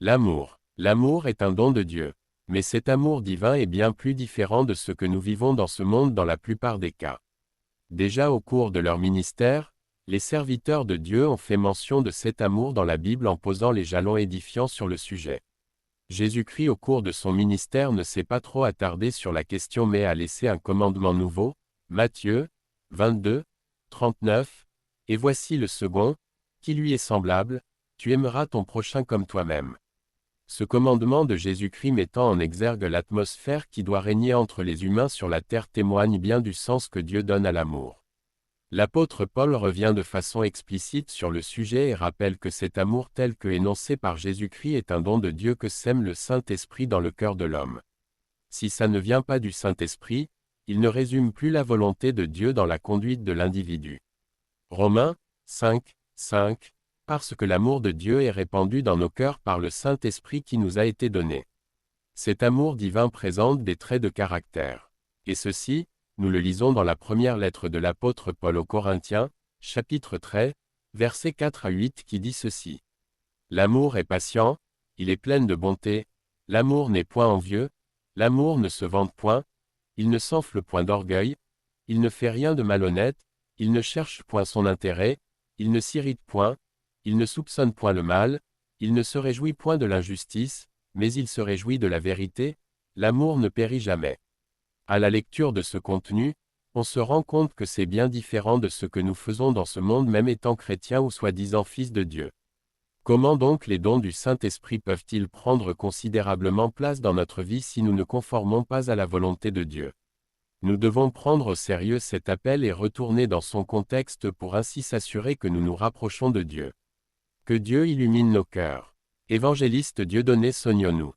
L'amour. L'amour est un don de Dieu. Mais cet amour divin est bien plus différent de ce que nous vivons dans ce monde dans la plupart des cas. Déjà au cours de leur ministère, les serviteurs de Dieu ont fait mention de cet amour dans la Bible en posant les jalons édifiants sur le sujet. Jésus-Christ au cours de son ministère ne s'est pas trop attardé sur la question mais a laissé un commandement nouveau, Matthieu 22, 39, et voici le second, qui lui est semblable, tu aimeras ton prochain comme toi-même. Ce commandement de Jésus-Christ mettant en exergue l'atmosphère qui doit régner entre les humains sur la terre témoigne bien du sens que Dieu donne à l'amour. L'apôtre Paul revient de façon explicite sur le sujet et rappelle que cet amour tel que énoncé par Jésus-Christ est un don de Dieu que sème le Saint-Esprit dans le cœur de l'homme. Si ça ne vient pas du Saint-Esprit, il ne résume plus la volonté de Dieu dans la conduite de l'individu. Romains 5, 5, parce que l'amour de Dieu est répandu dans nos cœurs par le Saint-Esprit qui nous a été donné. Cet amour divin présente des traits de caractère. Et ceci, nous le lisons dans la première lettre de l'apôtre Paul aux Corinthiens, chapitre 13, versets 4 à 8 qui dit ceci. L'amour est patient, il est plein de bonté, l'amour n'est point envieux, l'amour ne se vante point, il ne s'enfle point d'orgueil, il ne fait rien de malhonnête, il ne cherche point son intérêt, il ne s'irrite point, il ne soupçonne point le mal, il ne se réjouit point de l'injustice, mais il se réjouit de la vérité, l'amour ne périt jamais. À la lecture de ce contenu, on se rend compte que c'est bien différent de ce que nous faisons dans ce monde même étant chrétiens ou soi-disant fils de Dieu. Comment donc les dons du Saint-Esprit peuvent-ils prendre considérablement place dans notre vie si nous ne conformons pas à la volonté de Dieu? Nous devons prendre au sérieux cet appel et retourner dans son contexte pour ainsi s'assurer que nous nous rapprochons de Dieu. Que Dieu illumine nos cœurs. Évangéliste Dieudonné Sognonou.